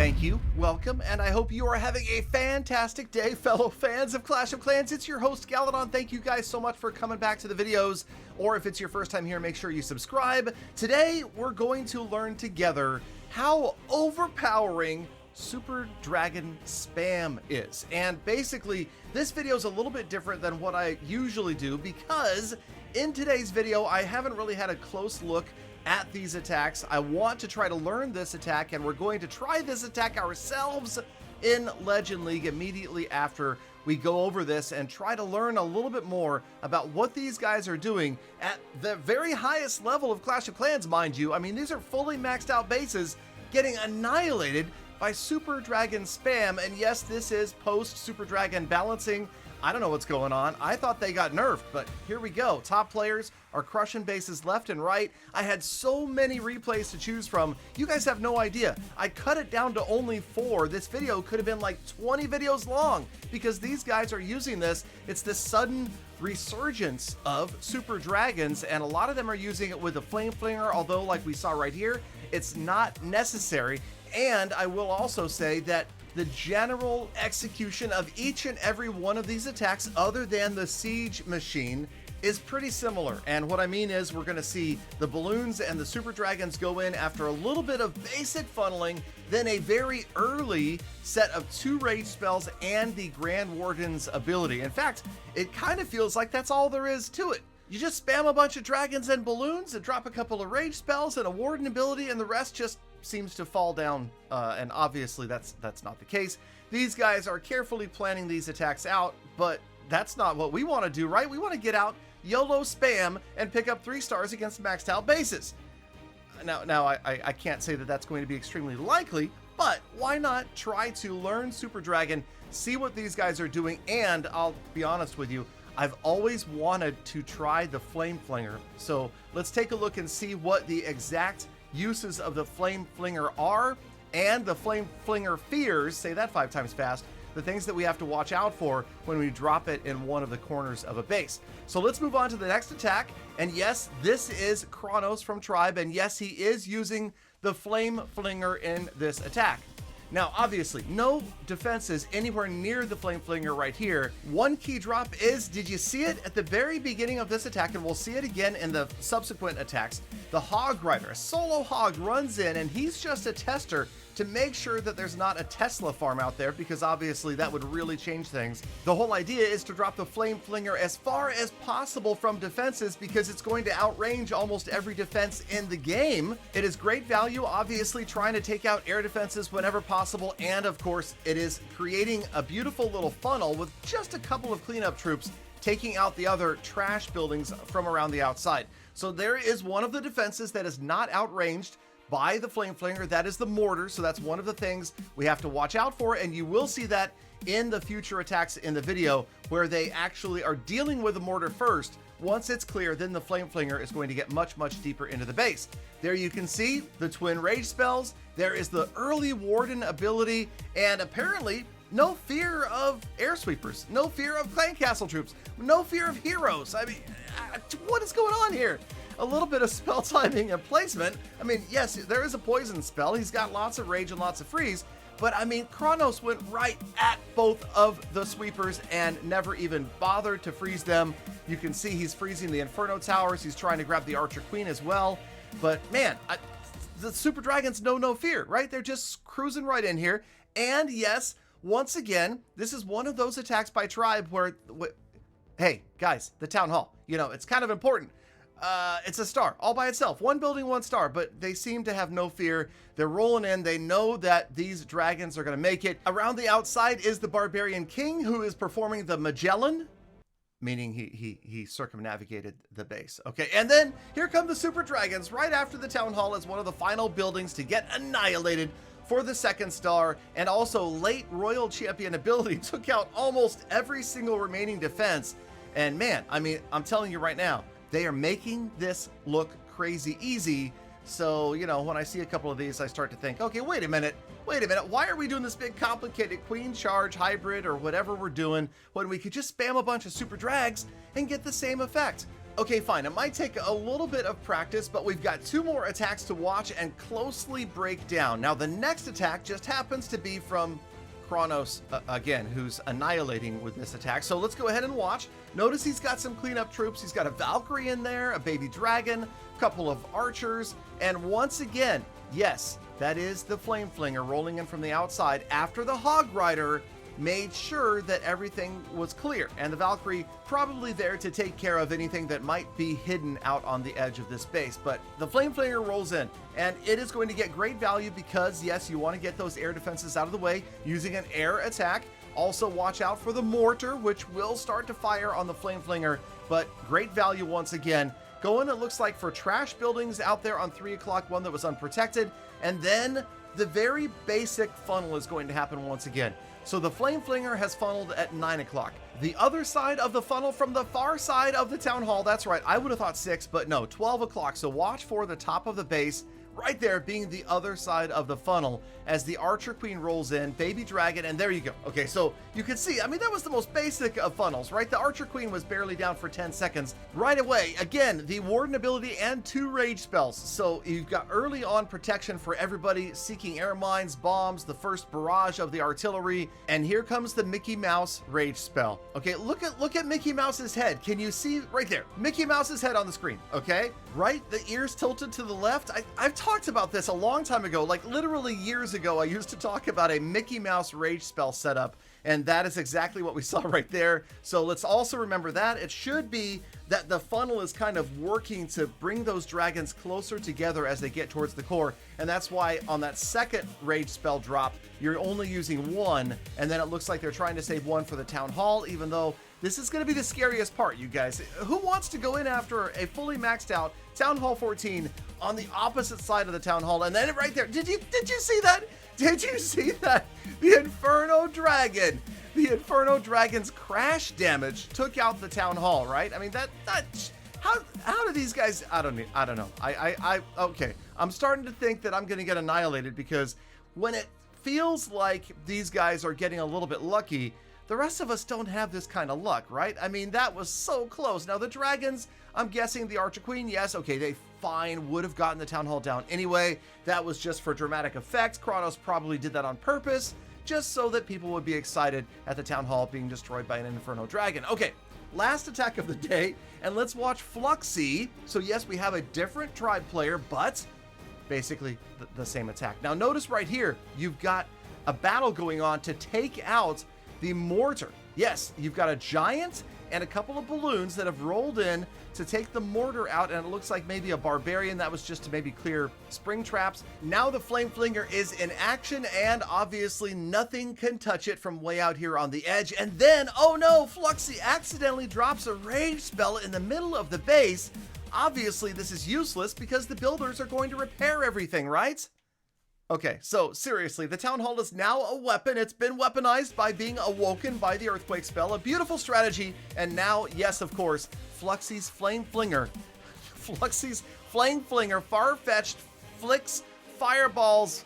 Thank you, welcome, and I hope you are having a fantastic day, fellow fans of Clash of Clans. It's your host, Galadon. Thank you guys so much for coming back to the videos, or if it's your first time here, make sure you subscribe. Today, we're going to learn together how overpowering Super Dragon spam is. And basically, this video is a little bit different than what I usually do because in today's video, I haven't really had a close look at these attacks. I want to try to learn this attack, and we're going to try this attack ourselves in Legend League immediately after we go over this and try to learn a little bit more about what these guys are doing at the very highest level of Clash of Clans, mind you. I mean, these are fully maxed out bases getting annihilated by Super Dragon spam, and yes, this is post Super Dragon balancing. I don't know what's going on. I thought they got nerfed, but here we go. Top players are crushing bases left and right. I had so many replays to choose from. You guys have no idea. I cut it down to only 4. This video could have been like 20 videos long because these guys are using this. It's this sudden resurgence of Super Dragons, and a lot of them are using it with the Flame Flinger, although like we saw right here, it's not necessary. And I will also say that the general execution of each and every one of these attacks, other than the siege machine, is pretty similar. And what I mean is we're going to see the balloons and the Super Dragons go in after a little bit of basic funneling, then a very early set of 2 rage spells and the Grand Warden's ability. In fact, it kind of feels like that's all there is to it. You just spam a bunch of dragons and balloons and drop a couple of rage spells and a warden ability, and the rest just seems to fall down, and obviously that's not the case. These guys are carefully planning these attacks out, but that's not what we want to do, right? We want to get out, YOLO spam, and pick up 3 stars against maxed out bases. Now I can't say that that's going to be extremely likely, but why not try to learn Super Dragon, see what these guys are doing, and I'll be honest with you, I've always wanted to try the Flame Flinger. So let's take a look and see what the exact uses of the Flame Flinger are, and the Flame Flinger fears, say that 5 times fast, the things that we have to watch out for when we drop it in one of the corners of a base. So let's move on to the next attack. And yes, this is Chronos from Tribe, and yes, he is using the Flame Flinger in this attack. Now, obviously, no defenses anywhere near the Flame Flinger right here. One key drop is, did you see it at the very beginning of this attack? And we'll see it again in the subsequent attacks. The Hog Rider, a solo hog, runs in, and he's just a tester to make sure that there's not a Tesla farm out there, because obviously that would really change things. The whole idea is to drop the Flame Flinger as far as possible from defenses because it's going to outrange almost every defense in the game. It is great value, obviously trying to take out air defenses whenever possible, and of course it is creating a beautiful little funnel with just a couple of cleanup troops taking out the other trash buildings from around the outside. So there is one of the defenses that is not outranged by the Flame Flinger. That is the mortar, so that's one of the things we have to watch out for, and you will see that in the future attacks in the video where they actually are dealing with the mortar first. Once it's clear, then the Flame Flinger is going to get much deeper into the base. There you can see the twin rage spells, there is the early warden ability, and apparently no fear of air sweepers, no fear of clan castle troops, no fear of heroes. I mean, what is going on here? A little bit of spell timing and placement. I mean, yes, there is a poison spell. He's got lots of rage and lots of freeze, but I mean, Chronos went right at both of the sweepers and never even bothered to freeze them. You can see he's freezing the Inferno Towers. He's trying to grab the Archer Queen as well. But man, the Super Dragons know no fear, right? They're just cruising right in here. And yes, once again, this is one of those attacks by Tribe where hey, guys, the Town Hall, you know, it's kind of important. It's a star all by itself, 1 building, 1 star, but they seem to have no fear. They're rolling in. They know that these dragons are going to make it. Around the outside is the Barbarian King, who is performing the Magellan, meaning he circumnavigated the base. Okay, and then here come the Super Dragons right after the Town Hall as one of the final buildings to get annihilated for the 2nd star, and also late Royal Champion ability took out almost every single remaining defense. And man, I mean, I'm telling you right now, they are making this look crazy easy. So, you know, when I see a couple of these, I start to think, okay, wait a minute, why are we doing this big complicated queen charge hybrid or whatever we're doing when we could just spam a bunch of super drags and get the same effect? Okay, fine. It might take a little bit of practice, but we've got 2 more attacks to watch and closely break down. Now, the next attack just happens to be from Chronos, again, who's annihilating with this attack. So let's go ahead and watch. Notice he's got some cleanup troops. He's got a Valkyrie in there, a baby dragon, a couple of archers, and once again, yes, that is the Flame Flinger rolling in from the outside after the Hog Rider made sure that everything was clear, and the Valkyrie probably there to take care of anything that might be hidden out on the edge of this base. But the Flame Flinger rolls in, and it is going to get great value because, yes, you want to get those air defenses out of the way using an air attack. Also, watch out for the mortar, which will start to fire on the Flame Flinger, but great value once again. Going, it looks like, for trash buildings out there on 3 o'clock, one that was unprotected, and then the very basic funnel is going to happen once again. So the Flame Flinger has funneled at 9 o'clock. The other side of the funnel from the far side of the town hall, that's right, I would have thought 6, but no, 12 o'clock. So watch for the top of the base right there being the other side of the funnel as the Archer Queen rolls in, baby dragon, and there you go. Okay, so you can see, I mean, that was the most basic of funnels, right? The Archer Queen was barely down for 10 seconds. Right away, again, the Warden ability and 2 rage spells. So you've got early on protection for everybody seeking air mines, bombs, the first barrage of the artillery, and here comes the Mickey Mouse rage spell. Okay, look at Mickey Mouse's head. Can you see right there? Mickey Mouse's head on the screen, okay? Right, the ears tilted to the left. I've talked about this a long time ago, like literally years ago. I used to talk about a Mickey Mouse rage spell setup, and that is exactly what we saw right there. So let's also remember that. It should be that the funnel is kind of working to bring those dragons closer together as they get towards the core, and that's why on that second rage spell drop, you're only using 1, and then it looks like they're trying to save 1 for the town hall, even though this is going to be the scariest part, you guys. Who wants to go in after a fully maxed out Town Hall 14 on the opposite side of the Town Hall? And then right there, did you see that? Did you see that? The Inferno Dragon. The Inferno Dragon's crash damage took out the Town Hall, right? I mean, how do these guys, I don't know. Okay. I'm starting to think that I'm going to get annihilated because when it feels like these guys are getting a little bit lucky, the rest of us don't have this kind of luck, right? I mean, that was so close. Now, the dragons, I'm guessing the Archer Queen, yes, okay, they fine would have gotten the Town Hall down anyway. That was just for dramatic effect. Chronos probably did that on purpose, just so that people would be excited at the Town Hall being destroyed by an Inferno Dragon. Okay, last attack of the day, and let's watch Fluxy. So yes, we have a different tribe player, but basically the same attack. Now, notice right here, you've got a battle going on to take out the mortar. Yes, you've got a giant and a couple of balloons that have rolled in to take the mortar out, and it looks like maybe a barbarian. That was just to maybe clear spring traps. Now the Flame Flinger is in action, and obviously nothing can touch it from way out here on the edge. And then, oh no, Fluxy accidentally drops a rage spell in the middle of the base. Obviously this is useless because the builders are going to repair everything, right? Okay, so seriously, the Town Hall is now a weapon. It's been weaponized by being awoken by the Earthquake spell. A beautiful strategy. And now, yes, of course, Fluxy's Flame Flinger. Fluxy's Flame Flinger, far-fetched, flicks fireballs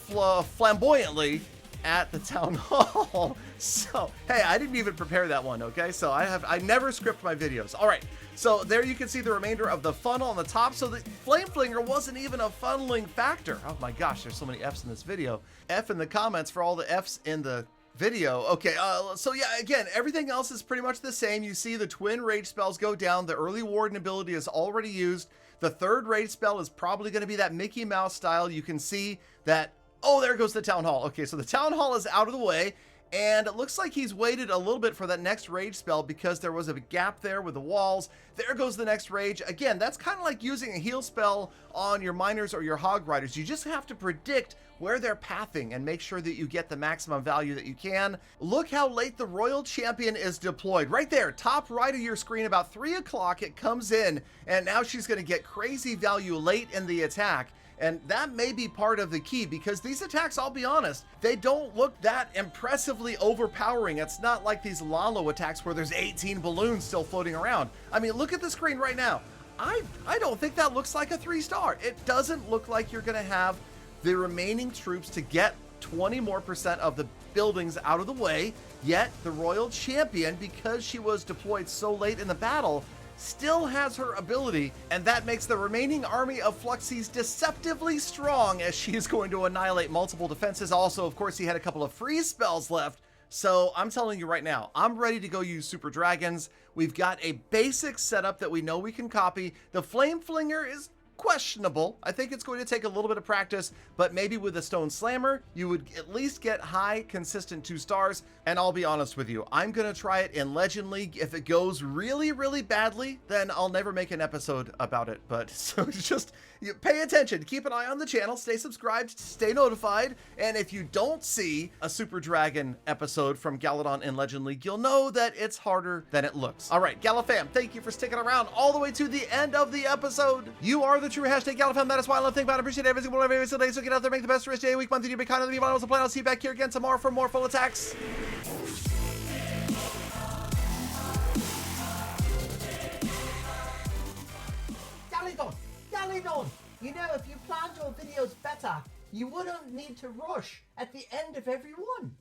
flamboyantly at the Town Hall. So, hey, I didn't even prepare that one, okay? So I never script my videos. All right, so there you can see the remainder of the funnel on the top. So the Flame Flinger wasn't even a funneling factor. Oh my gosh, there's so many F's in this video. F in the comments for all the F's in the video. Okay, so yeah, again, everything else is pretty much the same. You see the twin rage spells go down. The early Warden ability is already used. The third rage spell is probably going to be that Mickey Mouse style. You can see that, oh, there goes the Town Hall. Okay, so the Town Hall is out of the way. And it looks like he's waited a little bit for that next rage spell because there was a gap there with the walls. There goes the next rage. Again, that's kind of like using a heal spell on your miners or your hog riders. You just have to predict where they're pathing and make sure that you get the maximum value that you can. Look how late the Royal Champion is deployed. Right there, top right of your screen, about 3 o'clock, it comes in, and now she's going to get crazy value late in the attack. And that may be part of the key because these attacks, I'll be honest, they don't look that impressively overpowering. It's not like these Lalo attacks where there's 18 balloons still floating around. I mean, look at the screen right now. I don't think that looks like a 3-star. It doesn't look like you're going to have the remaining troops to get 20% more of the buildings out of the way. Yet the Royal Champion, because she was deployed so late in the battle, still has her ability, and that makes the remaining army of Fluxies deceptively strong as she is going to annihilate multiple defenses. Also, of course, he had a couple of freeze spells left. So I'm telling you right now, I'm ready to go use Super Dragons. We've got a basic setup that we know we can copy. The Flame Flinger is questionable. I think it's going to take a little bit of practice, but maybe with a Stone Slammer, you would at least get high, consistent 2 stars. And I'll be honest with you, I'm going to try it in Legend League. If it goes really, really badly, then I'll never make an episode about it. But so just pay attention, keep an eye on the channel, stay subscribed, stay notified. And if you don't see a Super Dragon episode from Galadon in Legend League, you'll know that it's harder than it looks. All right, Galafam, thank you for sticking around all the way to the end of the episode. You are the true hashtag Galafam. That is why I love, think about, appreciate every single one of every single day. So get out there, make the best rich day, week, month, year, be kind of the people. Also plan. I'll see you back here again tomorrow for more full attacks. Galadon, you know, if you planned your videos better, you wouldn't need to rush at the end of every one.